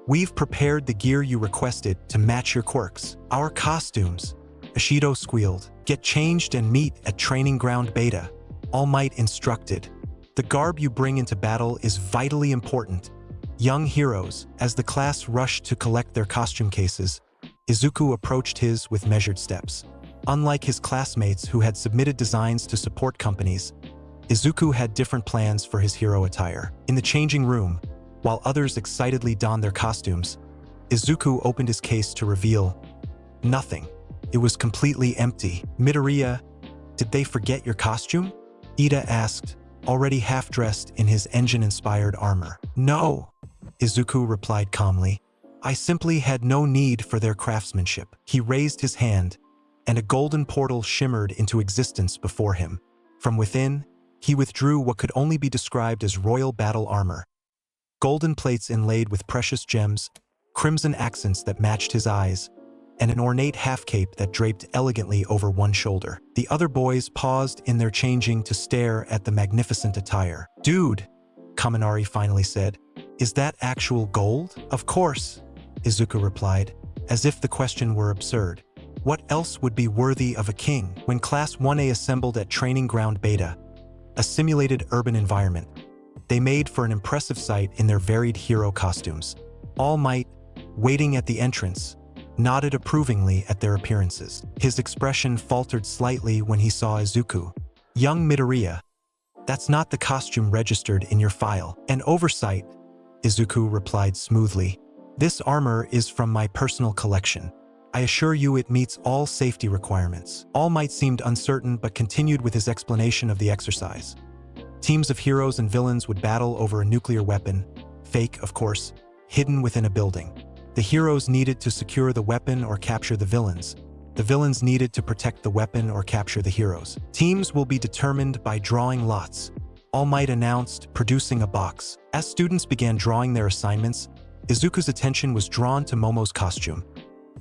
"We've prepared the gear you requested to match your quirks. Our costumes," Ishido squealed. "Get changed and meet at Training Ground Beta," All Might instructed. "The garb you bring into battle is vitally important." Young heroes, as the class rushed to collect their costume cases, Izuku approached his with measured steps. Unlike his classmates who had submitted designs to support companies, Izuku had different plans for his hero attire. In the changing room, while others excitedly donned their costumes, Izuku opened his case to reveal nothing. It was completely empty. "Midoriya, did they forget your costume?" Ida asked, already half-dressed in his engine-inspired armor. "No," Izuku replied calmly. "I simply had no need for their craftsmanship." He raised his hand, and a golden portal shimmered into existence before him. From within, he withdrew what could only be described as royal battle armor. Golden plates inlaid with precious gems, crimson accents that matched his eyes, and an ornate half-cape that draped elegantly over one shoulder. The other boys paused in their changing to stare at the magnificent attire. "Dude," Kaminari finally said, "is that actual gold?" "Of course," Izuku replied, as if the question were absurd. What else would be worthy of a king? When Class 1A assembled at Training Ground Beta, a simulated urban environment, they made for an impressive sight in their varied hero costumes. All Might, waiting at the entrance, nodded approvingly at their appearances. His expression faltered slightly when he saw Izuku. "Young Midoriya, That's not the costume registered in your file. An oversight, Izuku replied smoothly. This armor is from my personal collection. I assure you it meets all safety requirements. All Might seemed uncertain but continued with his explanation of the exercise. Teams of heroes and villains would battle over a nuclear weapon, fake, of course, hidden within a building. The heroes needed to secure the weapon or capture the villains. The villains needed to protect the weapon or capture the heroes. Teams will be determined by drawing lots. All Might announced, producing a box. As students began drawing their assignments, Izuku's attention was drawn to Momo's costume,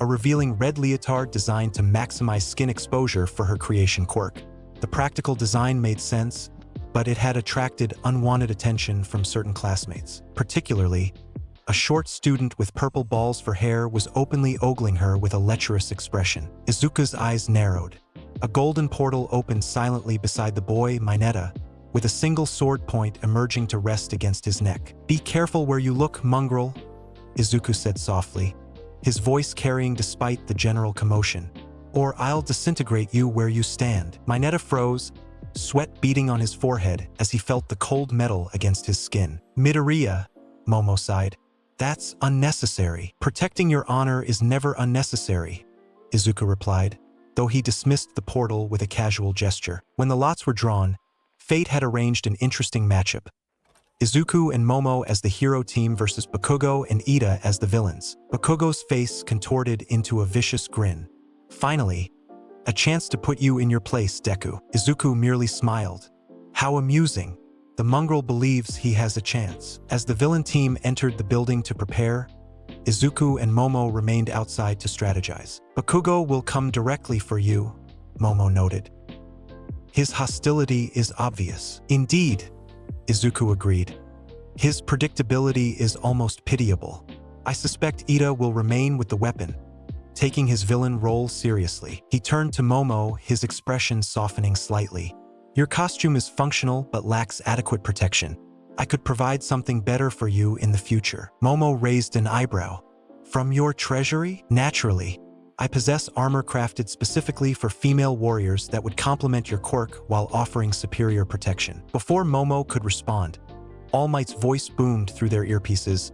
a revealing red leotard designed to maximize skin exposure for her creation quirk. The practical design made sense, but it had attracted unwanted attention from certain classmates. Particularly, a short student with purple balls for hair was openly ogling her with a lecherous expression. Izuku's eyes narrowed. A golden portal opened silently beside the boy, Mineta, with a single sword point emerging to rest against his neck. "Be careful where you look, mongrel," Izuku said softly, his voice carrying despite the general commotion. "Or I'll disintegrate you where you stand." Mineta froze, sweat beading on his forehead as he felt the cold metal against his skin. "Midoriya," Momo sighed. "That's unnecessary." "Protecting your honor is never unnecessary," Izuku replied, though he dismissed the portal with a casual gesture. When the lots were drawn, fate had arranged an interesting matchup. Izuku and Momo as the hero team versus Bakugo and Ida as the villains. Bakugo's face contorted into a vicious grin. "Finally, a chance to put you in your place, Deku." Izuku merely smiled. "How amusing. The mongrel believes he has a chance." As the villain team entered the building to prepare, Izuku and Momo remained outside to strategize. "Bakugo will come directly for you," Momo noted. "His hostility is obvious." "Indeed," Izuku agreed. "His predictability is almost pitiable. I suspect Ida will remain with the weapon, taking his villain role seriously." He turned to Momo, his expression softening slightly. "Your costume is functional but lacks adequate protection. I could provide something better for you in the future." Momo raised an eyebrow. "From your treasury?" "Naturally. I possess armor crafted specifically for female warriors that would complement your quirk while offering superior protection." Before Momo could respond, All Might's voice boomed through their earpieces.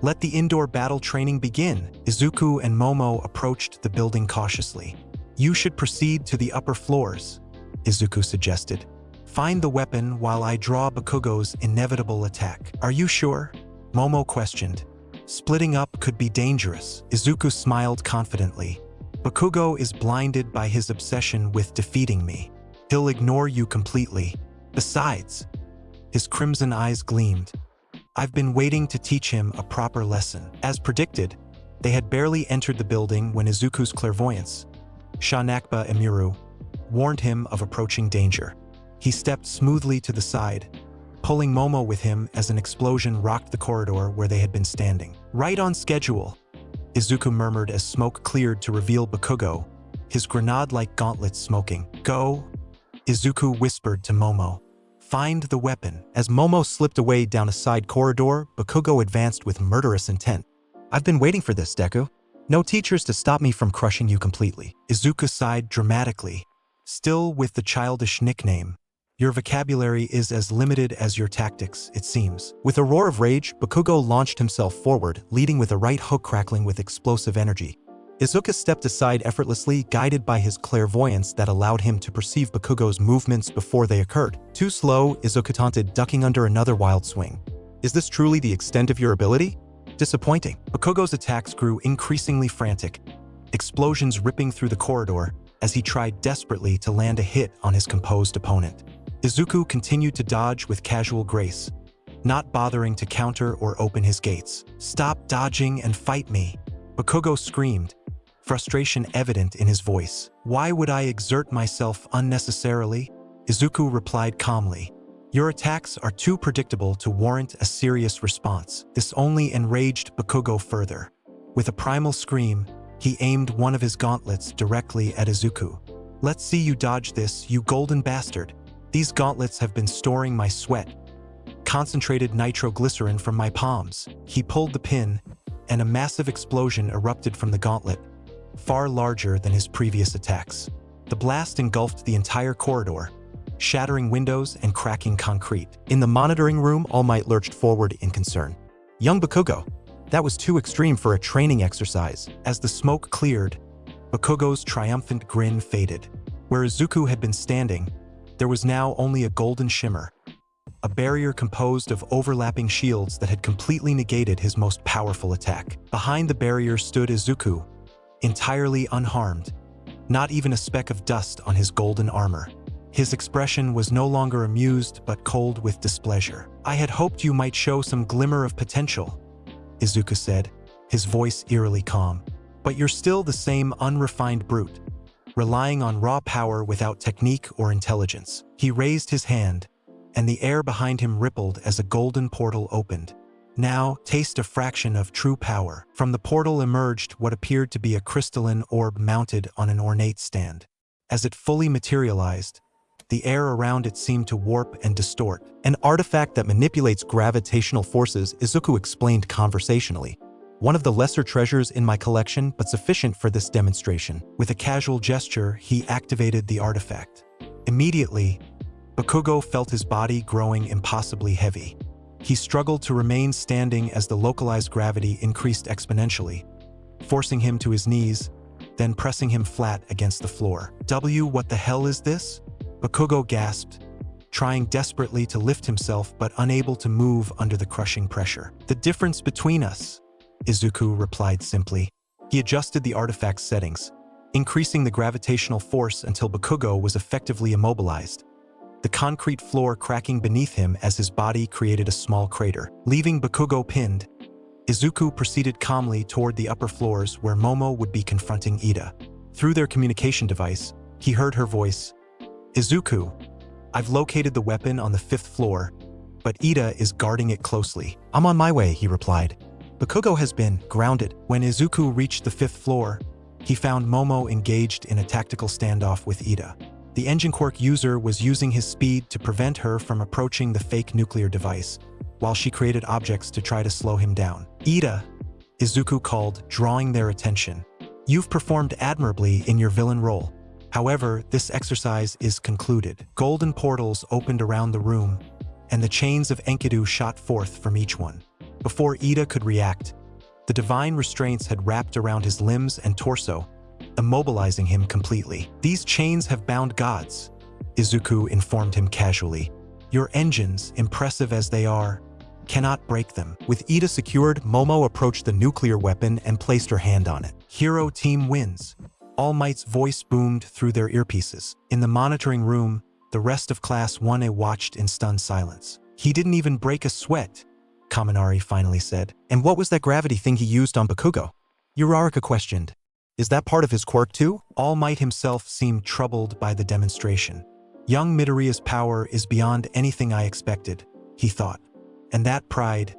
"Let the indoor battle training begin." Izuku and Momo approached the building cautiously. "You should proceed to the upper floors," Izuku suggested. "Find the weapon while I draw Bakugo's inevitable attack." "Are you sure?" Momo questioned. "Splitting up could be dangerous." Izuku smiled confidently. "Bakugo is blinded by his obsession with defeating me. He'll ignore you completely. Besides," his crimson eyes gleamed, "I've been waiting to teach him a proper lesson." As predicted, they had barely entered the building when Izuku's clairvoyance, Shanakba Emiru, warned him of approaching danger. He stepped smoothly to the side, pulling Momo with him as an explosion rocked the corridor where they had been standing. "Right on schedule," Izuku murmured as smoke cleared to reveal Bakugo, his grenade-like gauntlets smoking. "Go," Izuku whispered to Momo. "Find the weapon." As Momo slipped away down a side corridor, Bakugo advanced with murderous intent. "I've been waiting for this, Deku. No teachers to stop me from crushing you completely." Izuku sighed dramatically, still with the childish nickname. "Your vocabulary is as limited as your tactics, it seems." With a roar of rage, Bakugo launched himself forward, leading with a right hook crackling with explosive energy. Izuku stepped aside effortlessly, guided by his clairvoyance that allowed him to perceive Bakugo's movements before they occurred. "Too slow," Izuku taunted, ducking under another wild swing. "Is this truly the extent of your ability? Disappointing." Bakugo's attacks grew increasingly frantic, explosions ripping through the corridor as he tried desperately to land a hit on his composed opponent. Izuku continued to dodge with casual grace, not bothering to counter or open his gates. "Stop dodging and fight me," Bakugo screamed, frustration evident in his voice. "Why would I exert myself unnecessarily?" Izuku replied calmly. "Your attacks are too predictable to warrant a serious response." This only enraged Bakugo further. With a primal scream, he aimed one of his gauntlets directly at Izuku. "Let's see you dodge this, you golden bastard. These gauntlets have been storing my sweat, concentrated nitroglycerin from my palms." He pulled the pin, and a massive explosion erupted from the gauntlet, far larger than his previous attacks. The blast engulfed the entire corridor, shattering windows and cracking concrete. In the monitoring room, All Might lurched forward in concern. Young Bakugo, that was too extreme for a training exercise. As the smoke cleared, Bakugo's triumphant grin faded. Where Izuku had been standing, there was now only a golden shimmer, a barrier composed of overlapping shields that had completely negated his most powerful attack. Behind the barrier stood Izuku, entirely unharmed, not even a speck of dust on his golden armor. His expression was no longer amused but cold with displeasure. "I had hoped you might show some glimmer of potential," Izuku said, his voice eerily calm. "But you're still the same unrefined brute, relying on raw power without technique or intelligence." He raised his hand, and the air behind him rippled as a golden portal opened. "Now, taste a fraction of true power." From the portal emerged what appeared to be a crystalline orb mounted on an ornate stand. As it fully materialized, the air around it seemed to warp and distort. "An artifact that manipulates gravitational forces," Izuku explained conversationally. "One of the lesser treasures in my collection, but sufficient for this demonstration." With a casual gesture, he activated the artifact. Immediately, Bakugo felt his body growing impossibly heavy. He struggled to remain standing as the localized gravity increased exponentially, forcing him to his knees, then pressing him flat against the floor. What the hell is this?" Bakugo gasped, trying desperately to lift himself but unable to move under the crushing pressure. "The difference between us," Izuku replied simply. He adjusted the artifact's settings, increasing the gravitational force until Bakugo was effectively immobilized, the concrete floor cracking beneath him as his body created a small crater. Leaving Bakugo pinned, Izuku proceeded calmly toward the upper floors where Momo would be confronting Ida. Through their communication device, he heard her voice. "Izuku, I've located the weapon on the 5th floor, but Ida is guarding it closely." "I'm on my way," he replied. "Bakugo has been grounded." When Izuku reached the 5th floor, he found Momo engaged in a tactical standoff with Ida. The engine quirk user was using his speed to prevent her from approaching the fake nuclear device, while she created objects to try to slow him down. "Ida," Izuku called, drawing their attention. "You've performed admirably in your villain role. However, this exercise is concluded." Golden portals opened around the room, and the chains of Enkidu shot forth from each one. Before Ida could react, the divine restraints had wrapped around his limbs and torso, immobilizing him completely. "These chains have bound gods," Izuku informed him casually. "Your engines, impressive as they are, cannot break them." With Ida secured, Momo approached the nuclear weapon and placed her hand on it. "Hero team wins." All Might's voice boomed through their earpieces. In the monitoring room, the rest of Class 1A watched in stunned silence. "He didn't even break a sweat," Kaminari finally said. "And what was that gravity thing he used on Bakugo?" Uraraka questioned. "Is that part of his quirk too?" All Might himself seemed troubled by the demonstration. "Young Midoriya's power is beyond anything I expected," he thought. "And that pride,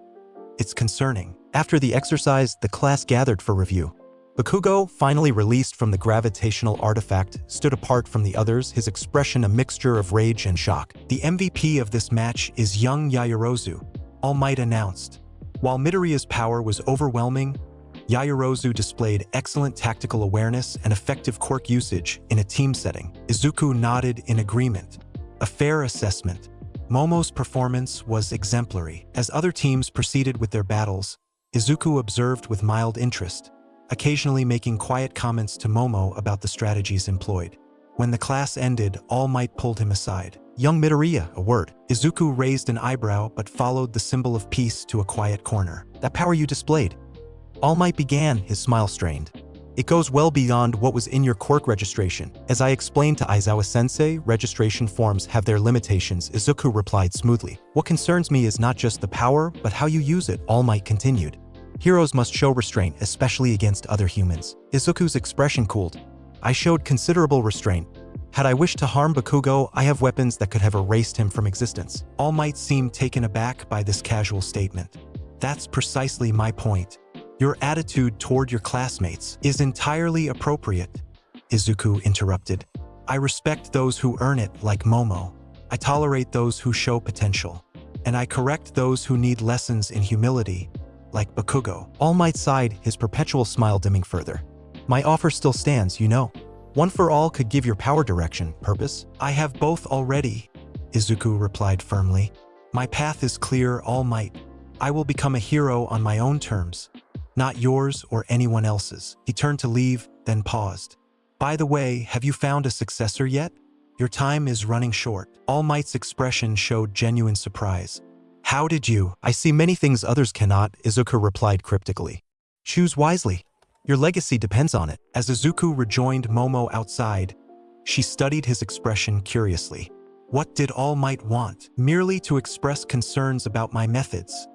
it's concerning." After the exercise, the class gathered for review. Bakugo, finally released from the gravitational artifact, stood apart from the others, his expression a mixture of rage and shock. "The MVP of this match is young Yaoyorozu," All Might announced. While Midoriya's power was overwhelming, Yaoyorozu displayed excellent tactical awareness and effective quirk usage in a team setting. Izuku nodded in agreement. A fair assessment. Momo's performance was exemplary. As other teams proceeded with their battles, Izuku observed with mild interest, occasionally making quiet comments to Momo about the strategies employed. When the class ended, All Might pulled him aside. "Young Midoriya, a word." Izuku raised an eyebrow but followed the symbol of peace to a quiet corner. "That power you displayed," All Might began, his smile strained. "It goes well beyond what was in your quirk registration. As I explained to Aizawa-sensei, registration forms have their limitations," Izuku replied smoothly. "What concerns me is not just the power, but how you use it," All Might continued. "Heroes must show restraint, especially against other humans." Izuku's expression cooled. "I showed considerable restraint. Had I wished to harm Bakugo, I have weapons that could have erased him from existence." All Might seemed taken aback by this casual statement. "That's precisely my point. Your attitude toward your classmates is entirely appropriate," Izuku interrupted. "I respect those who earn it, like Momo. I tolerate those who show potential. And I correct those who need lessons in humility, like Bakugo." All Might sighed, his perpetual smile dimming further. "My offer still stands, you know. One for all could give your power direction, purpose." "I have both already," Izuku replied firmly. My path is clear, All Might. I will become a hero on my own terms, not yours or anyone else's. He turned to leave, then paused. By the way, have you found a successor yet? Your time is running short. All Might's expression showed genuine surprise. How did you? I see many things others cannot, Izuku replied cryptically. Choose wisely. Your legacy depends on it. As Izuku rejoined Momo outside, she studied his expression curiously. What did All Might want? Merely to express concerns about my methods,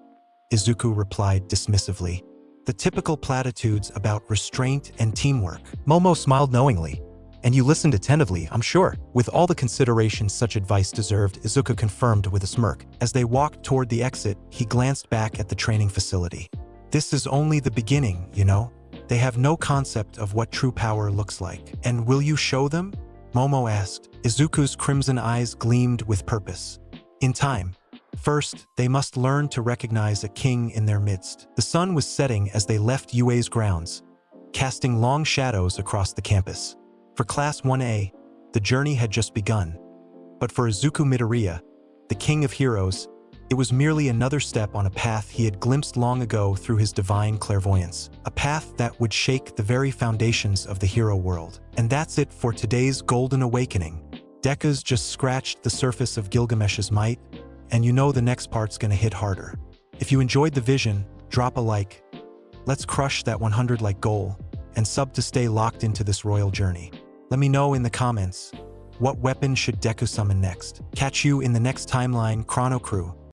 Izuku replied dismissively. The typical platitudes about restraint and teamwork. Momo smiled knowingly. And you listened attentively, I'm sure. With all the consideration such advice deserved, Izuku confirmed with a smirk. As they walked toward the exit, he glanced back at the training facility. This is only the beginning, you know? They have no concept of what true power looks like. And will you show them? Momo asked. Izuku's crimson eyes gleamed with purpose. In time. First, they must learn to recognize a king in their midst. The sun was setting as they left UA's grounds, casting long shadows across the campus. For Class 1A, the journey had just begun. But for Izuku Midoriya, the king of heroes, it was merely another step on a path he had glimpsed long ago through his divine clairvoyance. A path that would shake the very foundations of the hero world. And that's it for today's Golden Awakening. Deku's just scratched the surface of Gilgamesh's might, and you know the next part's gonna hit harder. If you enjoyed the vision, drop a like. Let's crush that 100-like goal, and sub to stay locked into this royal journey. Let me know in the comments, what weapon should Deku summon next? Catch you in the next timeline, ChronoCrew.